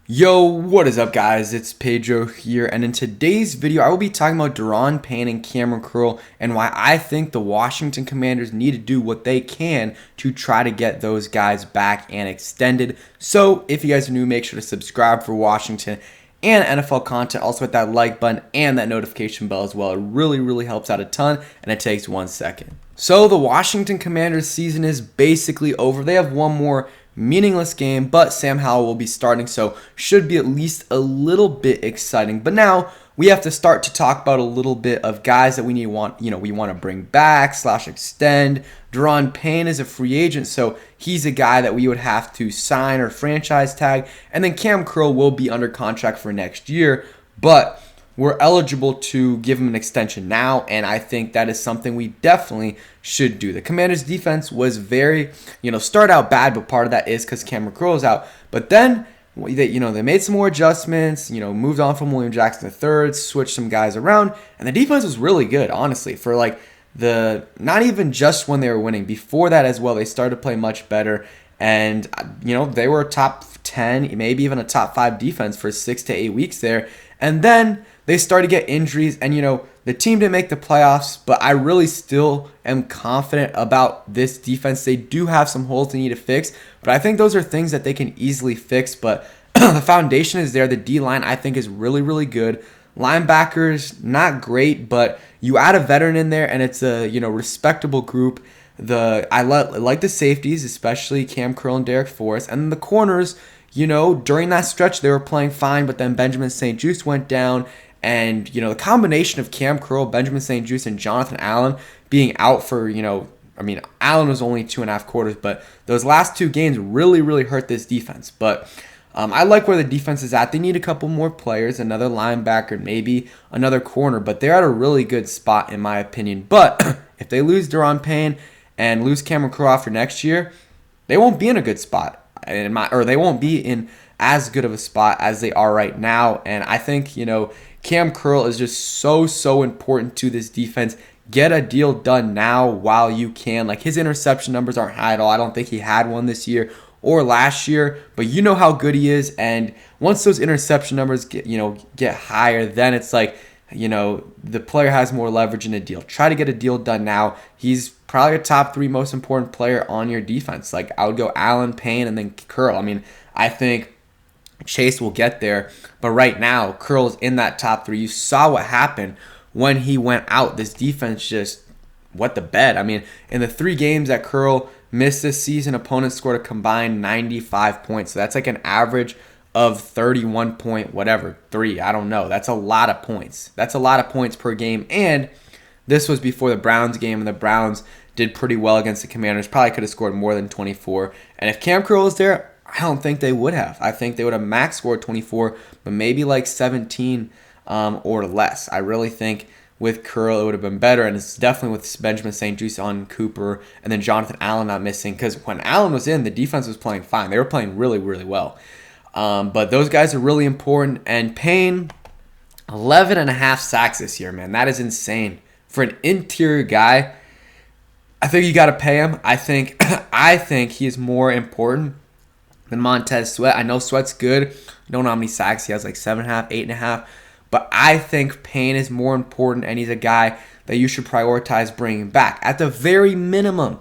Yo, what is up guys? It's Pedro here, and in today's video I will be talking about Daron Payne and Cameron Curl and why I think the Washington Commanders need to do what they can to try to get those guys back and extended. So if you guys are new, make sure to subscribe for Washington and NFL content. Also hit that like button and that notification bell as well. It really helps out a ton, and it takes 1 second. So the Washington Commanders season is basically over. They have one more meaningless game, but Sam Howell will be starting, so should be at least a little bit exciting. But now we have to start to talk about a little bit of guys that we want to bring back / extend. Daron Payne is a free agent, so he's a guy that we would have to sign or franchise tag. And then Cam Curl will be under contract for next year, but we're eligible to give him an extension now, and I think that is something we definitely should do. The Commanders' defense was very, start out bad, but part of that is because Cameron Curl is out. But then, they made some more adjustments, moved on from William Jackson III, switched some guys around, and the defense was really good, honestly, for not even just when they were winning. Before that as well, they started to play much better, and, they were a top 10, maybe even a top 5 defense for 6 to 8 weeks there. And then they started to get injuries, and the team didn't make the playoffs, but I really still am confident about this defense. They do have some holes they need to fix, but I think those are things that they can easily fix. But the foundation is there. The D-line, I think, is really good. Linebackers, not great, but you add a veteran in there, and it's a respectable group. I like the safeties, especially Cam Curl and Derek Forrest, and the corners. During that stretch, they were playing fine, but then Benjamin St-Juste went down. And, the combination of Cam Curl, Benjamin St-Juste, and Jonathan Allen being out for, Allen was only 2.5 quarters, but those last 2 games really hurt this defense. But I like where the defense is at. They need a couple more players, another linebacker, maybe another corner, but they're at a really good spot, in my opinion. But if they lose Daron Payne and lose Cameron Curl after next year, they won't be in a good spot. Or they won't be in as good of a spot as they are right now. And I think, Cam Curl is just so important to this defense. Get a deal done now while you can. His interception numbers aren't high at all. I don't think he had one this year or last year, but you know how good he is. And once those interception numbers get higher, then it's the player has more leverage in a deal. Try to get a deal done now. He's probably a top 3 most important player on your defense. I would go Allen, Payne, and then Curl. I think Chase will get there, but right now, Curl's in that top 3. You saw what happened when he went out. This defense just wet the bed. In the 3 games that Curl missed this season, opponents scored a combined 95 points. So that's an average of 31 point whatever, 3. I don't know. That's a lot of points. That's a lot of points per game. And this was before the Browns game, and the Browns did pretty well against the Commanders. Probably could have scored more than 24. And if Cam Curl was there, I don't think they would have. I think they would have max scored 24, but maybe 17 or less. I really think with Curl it would have been better, and it's definitely with Benjamin St-Juste on Cooper and then Jonathan Allen not missing, because when Allen was in, the defense was playing fine. They were playing really well. But those guys are really important. And Payne, 11.5 sacks this year, man. That is insane. For an interior guy, I think you got to pay him. I think he is more important than Montez Sweat. I know Sweat's good. I don't know how many sacks he has, 7.5, 8.5. But I think Payne is more important, and he's a guy that you should prioritize bringing back. At the very minimum,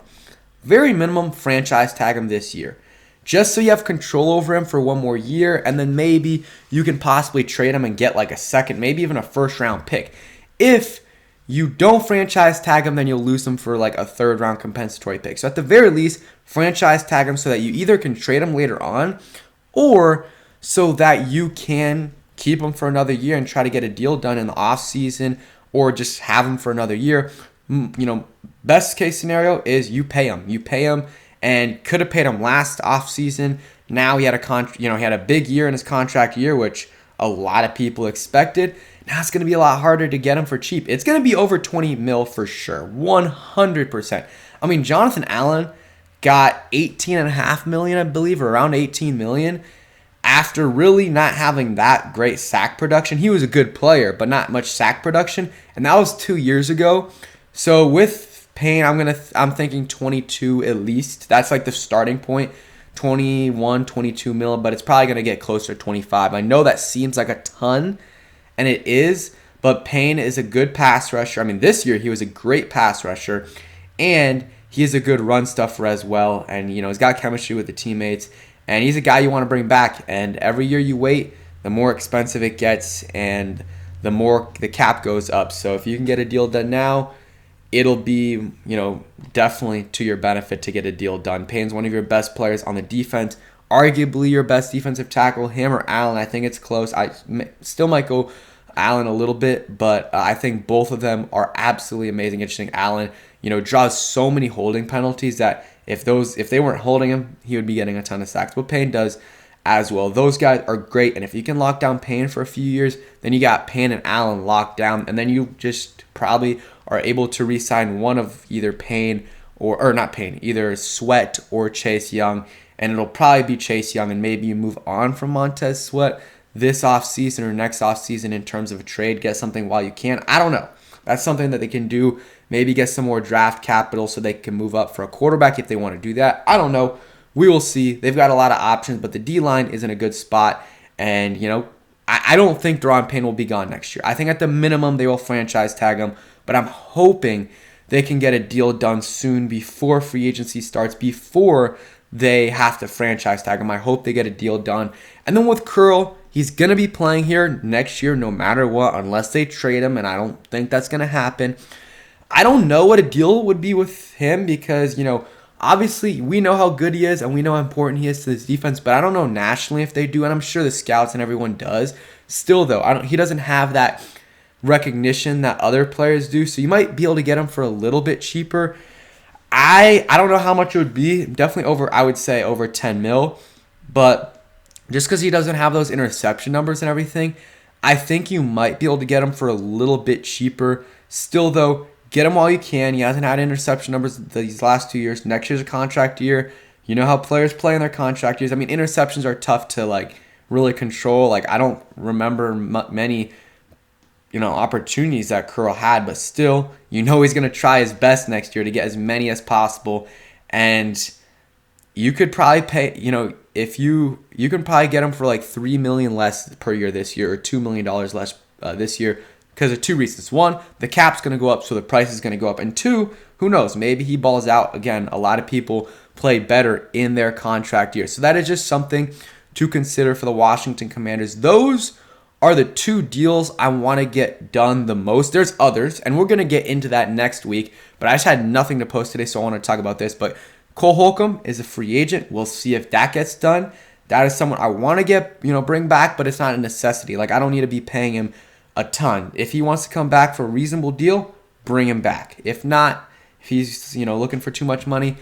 franchise tag him this year. Just so you have control over him for 1 more year, and then maybe you can possibly trade him and get a second, maybe even a first-round pick. If you don't franchise tag him, then you'll lose him for a 3rd-round compensatory pick. So at the very least, franchise tag him so that you either can trade him later on, or so that you can keep him for another year and try to get a deal done in the offseason, or just have him for another year. Best case scenario is you pay him. You pay him, and could have paid him last offseason. Now he had he had a big year in his contract year, which a lot of people expected. Now it's going to be a lot harder to get him for cheap. It's going to be over 20 mil for sure, 100%. Jonathan Allen got $18.5 million, I believe, or around $18 million, after really not having that great sack production. He was a good player, but not much sack production, and that was 2 years ago. So with Payne, I'm thinking 22 at least. That's the starting point 21, 22 mil, but it's probably going to get closer to 25. I know that seems like a ton, and it is, but Payne is a good pass rusher. I mean, this year he was a great pass rusher, and he is a good run stuffer as well. And, he's got chemistry with the teammates, and he's a guy you want to bring back. And every year you wait, the more expensive it gets, and the more the cap goes up. So if you can get a deal done now, it'll be, definitely to your benefit to get a deal done. Payne's one of your best players on the defense, arguably your best defensive tackle. Him or Allen, I think it's close. I still might go Allen a little bit, but I think both of them are absolutely amazing. Interesting. Allen, draws so many holding penalties that if they weren't holding him, he would be getting a ton of sacks. But Payne does as well. Those guys are great, and if you can lock down Payne for a few years, then you got Payne and Allen locked down, and then you just probably are able to re-sign one of either Payne or not Payne, either Sweat or Chase Young, and it'll probably be Chase Young, and maybe you move on from Montez Sweat this offseason or next offseason in terms of a trade, get something while you can. I don't know. That's something that they can do. Maybe get some more draft capital so they can move up for a quarterback if they want to do that. I don't know. We will see. They've got a lot of options, but the D-line is in a good spot. And, I don't think Daron Payne will be gone next year. I think at the minimum they will franchise tag him, but I'm hoping they can get a deal done soon before free agency starts, before they have to franchise tag him. I hope they get a deal done. And then with Curl, he's going to be playing here next year no matter what, unless they trade him, and I don't think that's going to happen. I don't know what a deal would be with him because, obviously we know how good he is and we know how important he is to this defense, but I don't know nationally if they do, and I'm sure the scouts and everyone does. Still, though, he doesn't have that recognition that other players do, so you might be able to get him for a little bit cheaper. I don't know how much it would be. Definitely I would say over 10 mil, but just because he doesn't have those interception numbers and everything, I think you might be able to get him for a little bit cheaper. Still, though, get him while you can. He hasn't had interception numbers these last 2 years. Next year's a contract year. You know how players play in their contract years. I mean, interceptions are tough to really control. I don't remember many opportunities that Curl had, but still, he's going to try his best next year to get as many as possible. And you could probably pay, if you can probably get him for $3 million less per year this year, or $2 million less this year, because of two reasons. One, the cap's going to go up, so the price is going to go up. And two, who knows, maybe he balls out. Again, a lot of people play better in their contract year. So that is just something to consider for the Washington Commanders. Those are the two deals I want to get done the most. There's others, and we're going to get into that next week, but I just had nothing to post today, so I want to talk about this. But Cole Holcomb is a free agent. We'll see if that gets done. That is someone I want to bring back, but it's not a necessity. I don't need to be paying him a ton. If he wants to come back for a reasonable deal, bring him back. If not, if he's looking for too much money,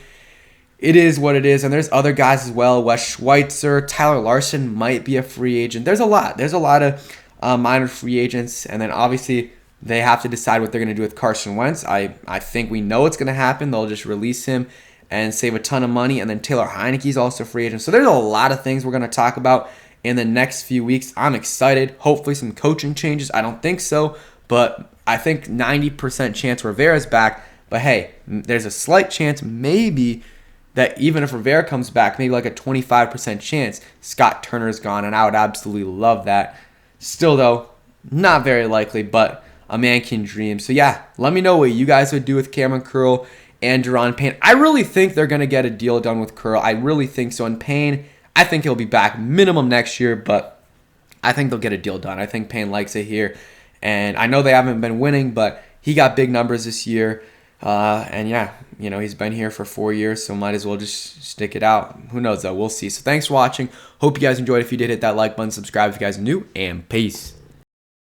it is what it is. And there's other guys as well. Wes Schweitzer, Tyler Larson might be a free agent. There's a lot of minor free agents, and then obviously they have to decide what they're going to do with Carson Wentz. I think we know what's going to happen. They'll just release him and save a ton of money. And then Taylor Heineke's also a free agent. So there's a lot of things we're going to talk about in the next few weeks. I'm excited. Hopefully some coaching changes. I don't think so, but I think 90% chance Rivera's back. But hey, there's a slight chance maybe that even if Rivera comes back, maybe a 25% chance Scott Turner's gone, and I would absolutely love that. Still, though, not very likely, but a man can dream. So yeah, let me know what you guys would do with Cameron Curl and Daron Payne. I really think they're going to get a deal done with Curl. I really think so. And Payne, I think he'll be back minimum next year, but I think they'll get a deal done. I think Payne likes it here. And I know they haven't been winning, but he got big numbers this year. And yeah, he's been here for 4 years, so might as well just stick it out. Who knows, though? We'll see. So thanks for watching. Hope you guys enjoyed. If you did, hit that like button, subscribe if you guys are new, and peace.